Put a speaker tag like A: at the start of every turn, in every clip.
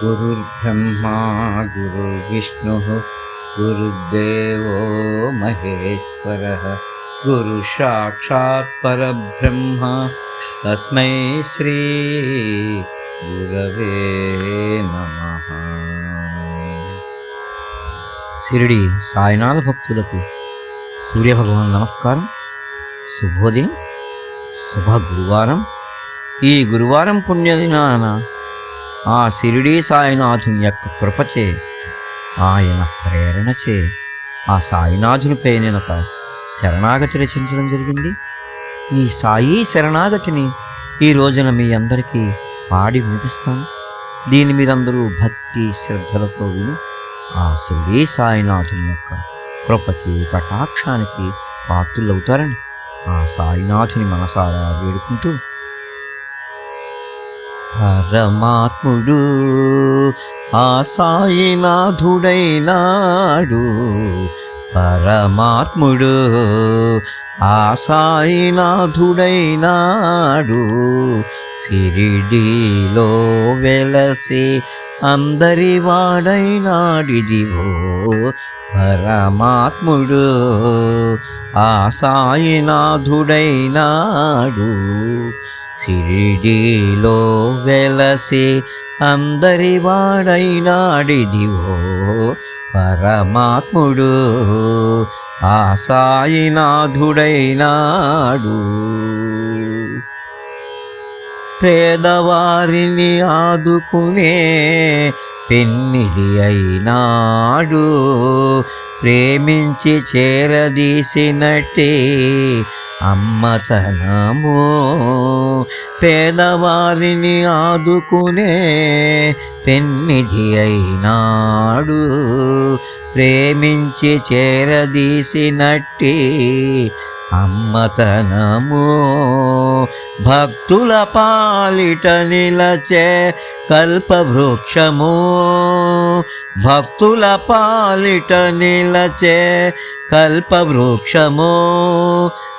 A: గురుర్బ్రహ్మా గురుర్విష్ణుః గురుర్దేవో మహేశ్వరః గురు సాక్షాత్ పరబ్రహ్మ తస్మై శ్రీ గురవే నమః. షిరిడి సాయినాథ భక్తులకు సూర్యభగవాన్ నమస్కారం. శుభోదయం, శుభ గురువారం. ఈ గురువారం పుణ్యదినాన ఆ షిరిడి సాయినాథుని యొక్క కృపచే, ఆయన ప్రేరణచే ఆ సాయినాథునిపై నేను ఒక శరణాగతి రచించడం జరిగింది. ఈ సాయి శరణాగతిని ఈ రోజున మీ అందరికీ పాడి వినిపిస్తాను. దీన్ని మీరందరూ భక్తి శ్రద్ధలతో విని ఆ షిరిడి సాయినాథుని యొక్క కృపకి, కటాక్షానికి పాత్రులవుతారని ఆ సాయినాథుని మనసారా వేడుకుంటూ, పరమాత్ముడు ఆ సాయినాథుడైనాడు, పరమాత్ముడు ఆ సాయినాథుడైనాడు, షిరిడీలో వెలసి అందరి వాడైనాడిదివో పరమాత్ముడు ఆ సాయినాథుడైనాడు, షిరిడీలో వెలసి అందరి వాడైనాడిదివో పరమాత్ముడు ఆ సాయినాథుడైనాడు. పేదవారిని ఆదుకునే పెన్నిది అయినాడు, ప్రేమించి చేరదీసినట్టే అమ్మతనము. పేదవారిని ఆదుకునే పెన్నిధి అయినాడు, ప్రేమించి చేరదీసినట్టే అమ్మతనము. భక్తుల పాలిట నిలచే కల్పవృక్షము, భక్తుల పాలిట నిలచే కల్పవృక్షము,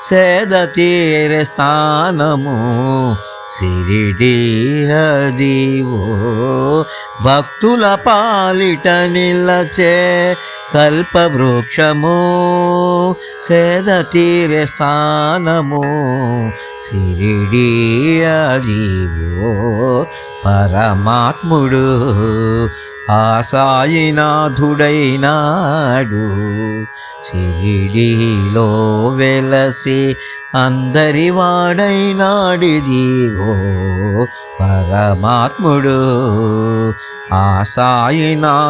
A: సేద తీరే స్థానము షిరిడి అదివో. భక్తుల పాలిట నిలచే కల్పవృక్షము, సేద తీరే స్థానము షిరిడి అదివో పరమాత్ముడు ఆ సాయినాథుడైనాడు, షిరిడీలో వెలసి అందరి వాడైనాడిదివో పరమాత్ముడు ఆ సాయినాథుడైనాడు.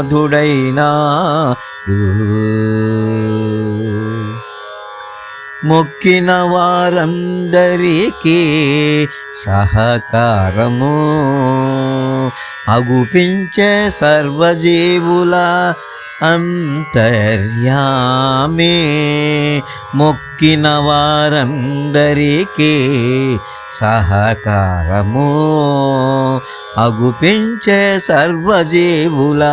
A: మొక్కిన వారందరికీ సహకారము అగుపించే సర్వజీవుల అంతర్యామి. మొక్కిన వారందరికీ సహకారము అగుపించే సర్వజీవుల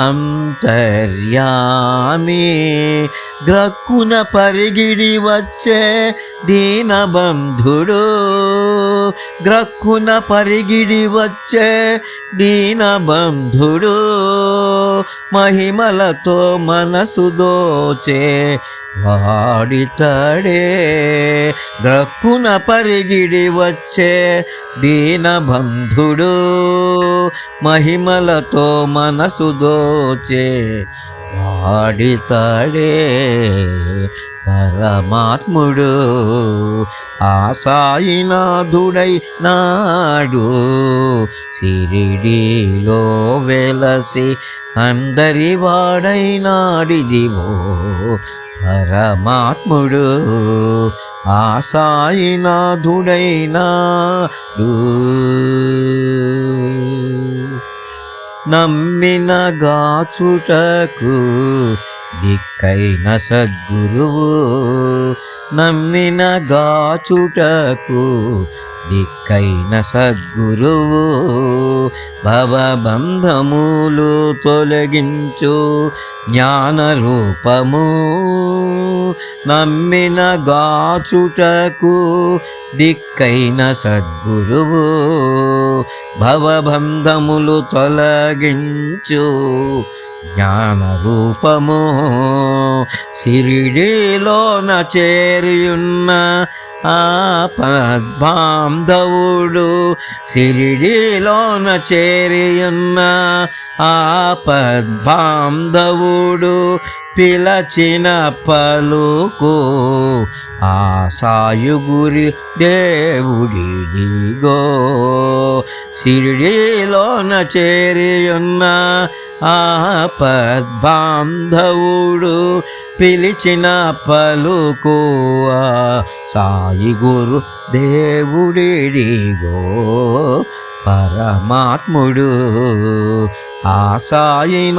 A: అంతర్యామి. గ్రక్కున పరిగిడి వచ్చే దీనబంధుడు, గ్రక్కున పరిగిడి వచ్చే దీనబంధుడు, మహిమలతో మనసు దోచే వాడితడే. గ్రక్కున పరిగిడి వచ్చే దీనబంధుడు, మహిమలతో మనసు దోచే వాడితడే పరమాత్ముడు ఆ సాయినాథుడైనాడు, షిరిడీలో వెలసి అందరి వాడైనాడిదివో పరమాత్ముడు ఆ సాయినాథుడైనాడు. నమ్మిన గాచుటకు దిక్కైన సద్గురువు, నమ్మిన గాచుటకు దిక్కైన సద్గురువు భవబంధములు తొలగించు జ్ఞానరూపము నమ్మిన గాచుటకు దిక్కైన సద్గురువు భవబంధములు తొలగించు జ్ఞానరూపము షిరిడీలోన చేరియున్న ఆపద్బాంధవుడు షిరిడీలోన చేరియున్న ఆపద్బాంధవుడు పిలచిన పలుకు ఆ సాయుగురి దేవుడిదిగో షిరిడీలోన చేరియున్న ఆపద్బాంధవుడు పిలిచిన పలుకు ఆ సాయి గురు దేవుడిదిగో పరమాత్ముడు ఆ సాయినాథుడైనాడు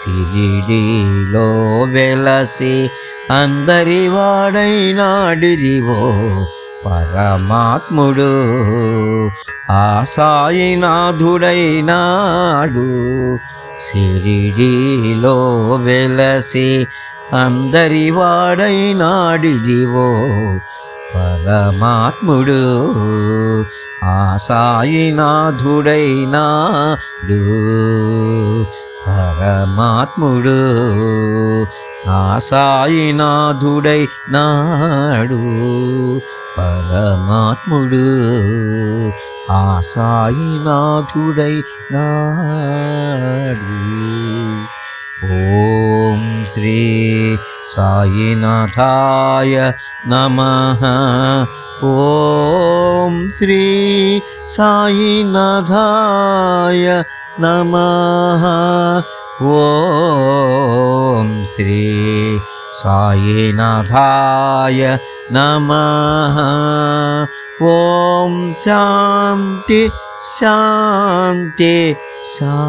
A: షిరిడీలో వెలసి అందరి వాడైనాడిదివో పరమాత్ముడు ఆ సాయినాథుడైనాడు షిరిడీలో వెలసి అందరి వాడైనాడిదివో పరమాత్ముడు ఆ సాయినాథుడైనాడు పరమాత్ముడు ఆ సాయినాథుడైనాడు పరమాత్ముడు ఆ సాయినాథుడైనాడు. ఓం శ్రీ సాయినాథాయ నమః. ఓం శ్రీ సాయినాథాయ నమః. ఓం శ్రీ సాయినాథాయ నమః. ఓం శాంతి శాంతి శాంతి.